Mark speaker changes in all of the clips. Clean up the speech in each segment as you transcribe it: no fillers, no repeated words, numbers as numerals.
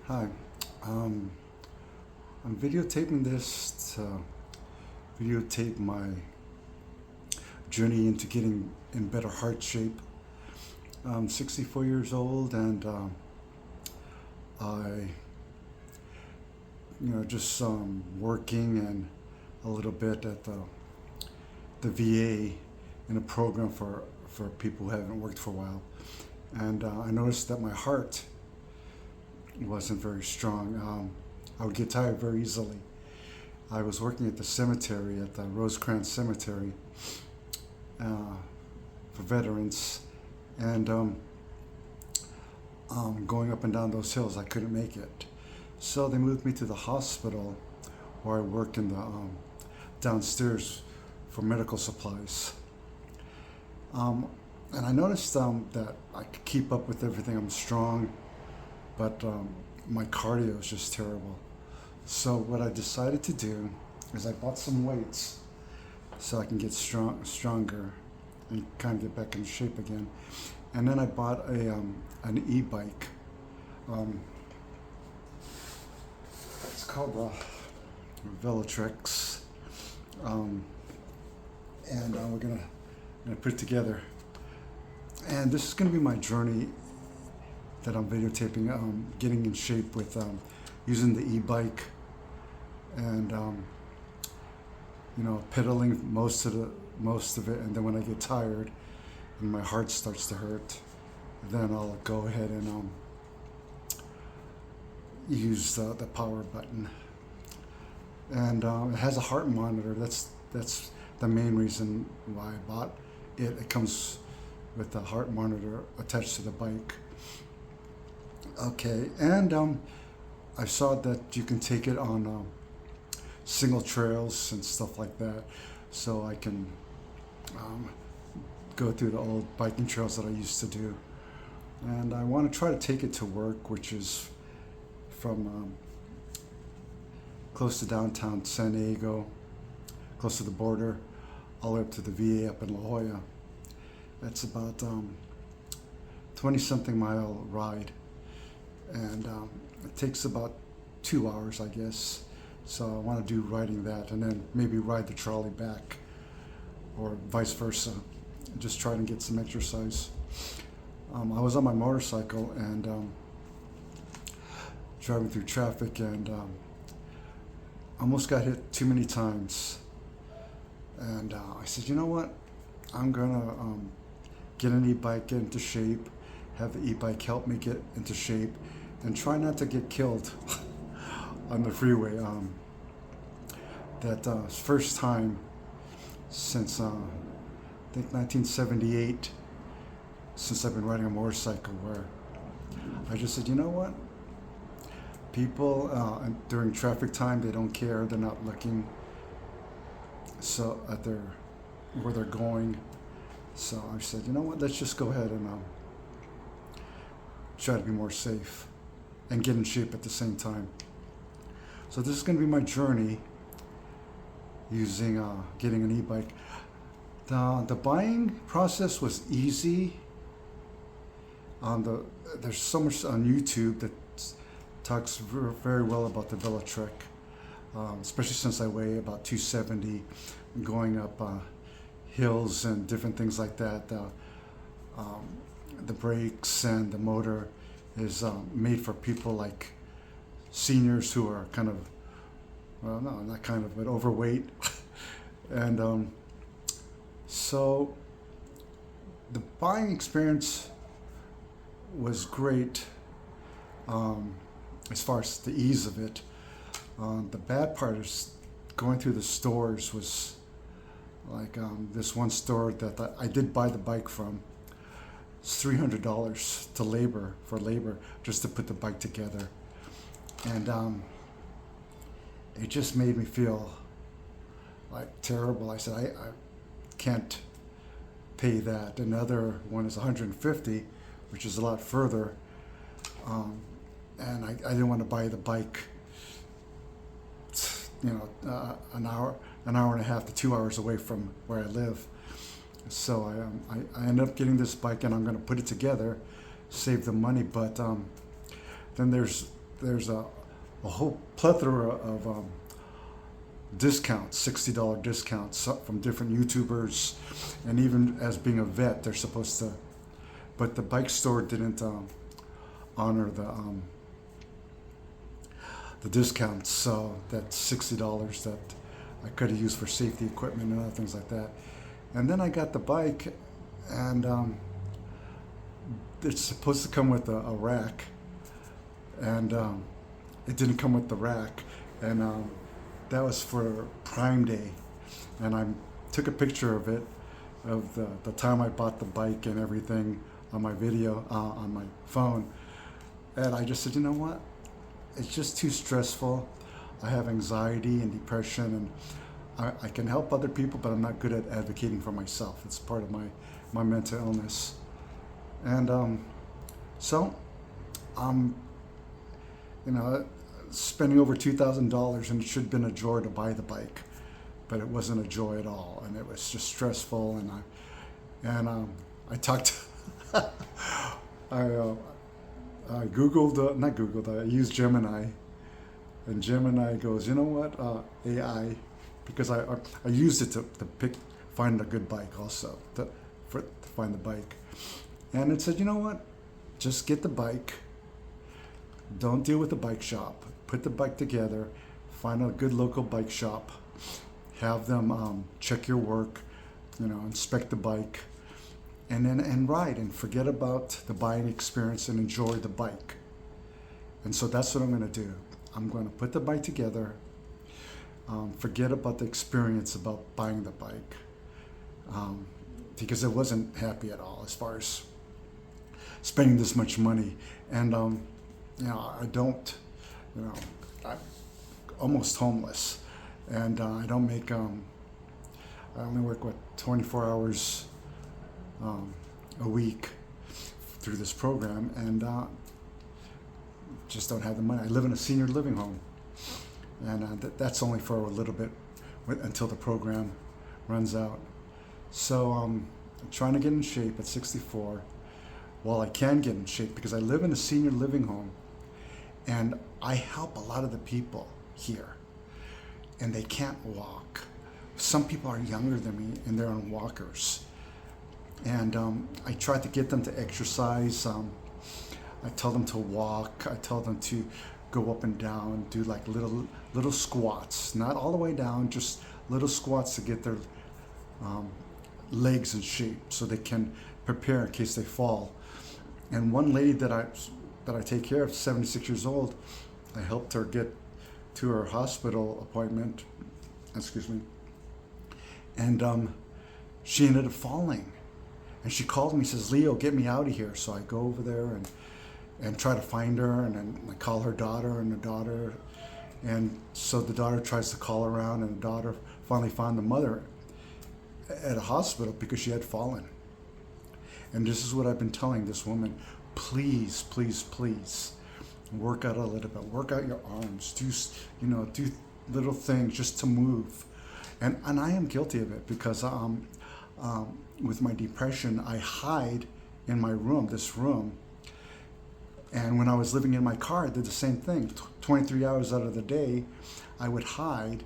Speaker 1: Hi, um, I'm videotaping this to videotape my journey into getting in better heart shape. I'm 64 years old and I, just working and a little bit at the VA in a program for people who haven't worked for a while. And I noticed that my heart wasn't very strong. I would get tired very easily. I was working at the cemetery, at the Rosecrans Cemetery, for veterans, and going up and down those hills, I couldn't make it. So they moved me to the hospital, where I work in the downstairs for medical supplies. And I noticed that I could keep up with everything. I'm strong, but my cardio is just terrible. So what I decided to do is I bought some weights so I can get stronger and kind of get back in shape again. And then I bought an e-bike. It's called Velotrix, and we're gonna put it together. And this is gonna be my journey that I'm videotaping, getting in shape with using the e-bike and pedaling most of it. And then when I get tired and my heart starts to hurt, then I'll go ahead and use the power button. And it has a heart monitor. That's the main reason why I bought it. It comes with the heart monitor attached to the bike. Okay, and I saw that you can take it on single trails and stuff like that, so I can go through the old biking trails that I used to do. And I want to try to take it to work, which is from close to downtown San Diego, close to the border, all the way up to the VA up in La Jolla. That's about 20-something mile ride. And it takes about 2 hours, I guess. So I want to do riding that and then maybe ride the trolley back or vice versa. Just try to get some exercise. I was on my motorcycle and driving through traffic and almost got hit too many times. And I said, you know what? I'm gonna get an e-bike, get into shape, have the e-bike help me get into shape, and try not to get killed on the freeway. That first time since I think 1978, since I've been riding a motorcycle, where I just said, you know what? People during traffic time, they don't care. They're not looking so at where they're going. So I said, you know what? Let's just go ahead and try to be more safe and get in shape at the same time. So this is going to be my journey using getting an e-bike. The buying process was easy. There's so much on YouTube that talks very well about the Velotrek, especially since I weigh about 270, going up hills and different things like that. The brakes and the motor is made for people like seniors who are kind of, well, no, not kind of, but overweight. And so the buying experience was great as far as the ease of it. The bad part is going through the stores was like this one store that I did buy the bike from. It's $300 to labor just to put the bike together, and it just made me feel like terrible. I said I can't pay that. Another one is $150, which is a lot further, and I didn't want to buy the bike. An hour and a half to 2 hours away from where I live. So I ended up getting this bike, and I'm going to put it together, save the money. But then there's there's a whole plethora of discounts, $60 discounts from different YouTubers, and even as being a vet, they're supposed to. But the bike store didn't honor the discounts, so that's $60 that I could have used for safety equipment and other things like that. And then I got the bike, and it's supposed to come with a rack, and it didn't come with the rack, and that was for Prime Day, and I took a picture of it, of the time I bought the bike and everything on my video, on my phone, and I just said, you know what, it's just too stressful. I have anxiety and depression, and I can help other people, but I'm not good at advocating for myself. It's part of my mental illness. And so I'm, spending over $2,000, and it should have been a joy to buy the bike, but it wasn't a joy at all, and it was just stressful. And I talked, I Googled, not Googled, I used Gemini, and Gemini goes, you know what, AI, because I used it to find a good bike also, to find the bike. And it said, you know what, just get the bike, don't deal with the bike shop, put the bike together, find a good local bike shop, have them check your work, inspect the bike, and ride, and forget about the buying experience and enjoy the bike. And so that's what I'm going to do. I'm going to put the bike together, forget about the experience about buying the bike, because I wasn't happy at all as far as spending this much money. And I don't, I'm almost homeless, and I don't make, I only work 24 hours a week through this program, and just don't have the money. I live in a senior living home, and that's only for a little bit until the program runs out. So I'm trying to get in shape at 64 while I can get in shape, because I live in a senior living home, and I help a lot of the people here, and they can't walk. Some people are younger than me, and they're on walkers. And I try to get them to exercise. I tell them to walk. I tell them to go up and down, do like little squats, not all the way down, just little squats to get their legs in shape so they can prepare in case they fall. And one lady that I take care of, 76 years old, I helped her get to her hospital appointment, and she ended up falling. And she called me, says, Leo, get me out of here. So I go over there and try to find her, and then I call her daughter, and the daughter, and so the daughter tries to call around, and the daughter finally found the mother at a hospital because she had fallen. And this is what I've been telling this woman: please, please, please, work out a little bit, work out your arms, do little things just to move. And I am guilty of it, because with my depression, I hide in my room, this room. And when I was living in my car, I did the same thing. 23 hours out of the day, I would hide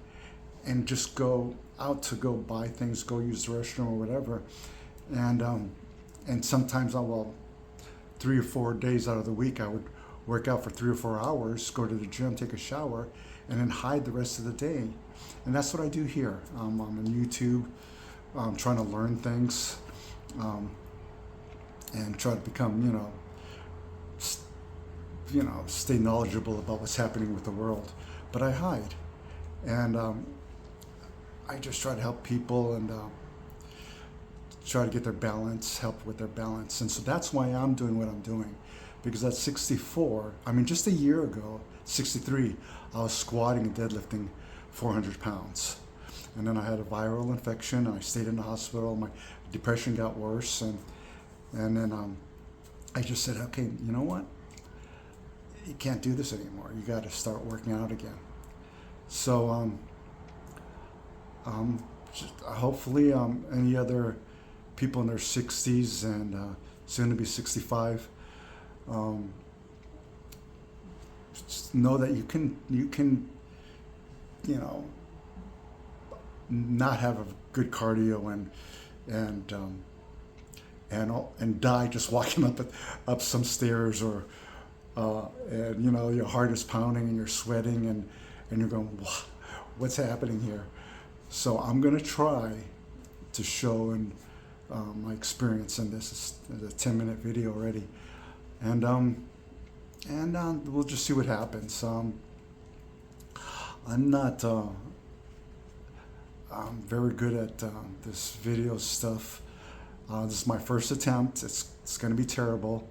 Speaker 1: and just go out to go buy things, go use the restroom or whatever. And sometimes 3 or 4 days out of the week, I would work out for 3 or 4 hours, go to the gym, take a shower, and then hide the rest of the day. And that's what I do here. I'm on YouTube. I'm trying to learn things, and try to become, stay knowledgeable about what's happening with the world. But I hide, and I just try to help people, and try to get their balance, help with their balance. And so that's why I'm doing what I'm doing, because at 64, just a year ago, 63, I was squatting and deadlifting 400 pounds. And then I had a viral infection, and I stayed in the hospital. My depression got worse, and then I just said, okay, you know what? You can't do this anymore. You got to start working out again. So hopefully any other people in their 60s and soon to be 65, know that you can you know not have a good cardio and and die just walking up some stairs, or and your heart is pounding and you're sweating and you're going, what's happening here? So I'm gonna try to show my experience in this. It's a 10-minute video already, and we'll just see what happens. I'm not very good at this video stuff. This is my first attempt. It's going to be terrible.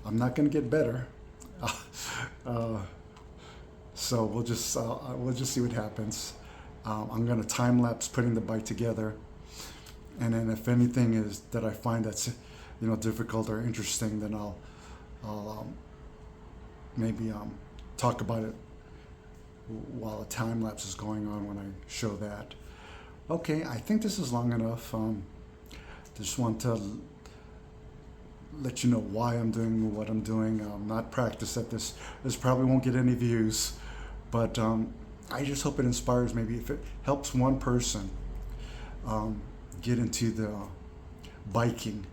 Speaker 1: I'm not going to get better. So we'll just see what happens. I'm going to time lapse putting the bike together, and then if anything is that I find that's difficult or interesting, then I'll maybe talk about it while a time lapse is going on when I show that. Okay, I think this is long enough. Just want to let you know why I'm doing what I'm doing. I'm not practiced at this. This probably won't get any views, but I just hope it inspires, maybe if it helps one person get into the biking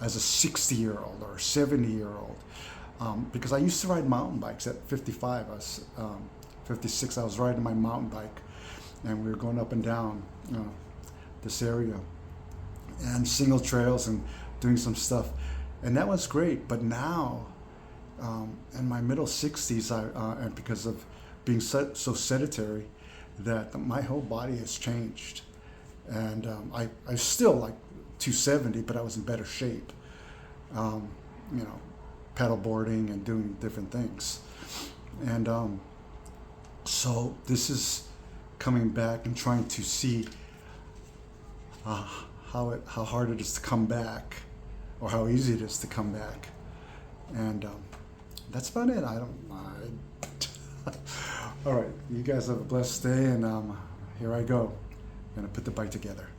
Speaker 1: as a 60-year-old or a 70-year-old. Because I used to ride mountain bikes at 55. I was 56. I was riding my mountain bike, and we were going up and down this area, and single trails and doing some stuff, and that was great. But now, in my middle 60s, and because of being so sedentary, that my whole body has changed, and I still like 270, but I was in better shape. Paddle boarding and doing different things, and so this is coming back and trying to see how hard it is to come back, or how easy it is to come back, and that's about it. All right, you guys have a blessed day, and here I go. I'm gonna put the bike together.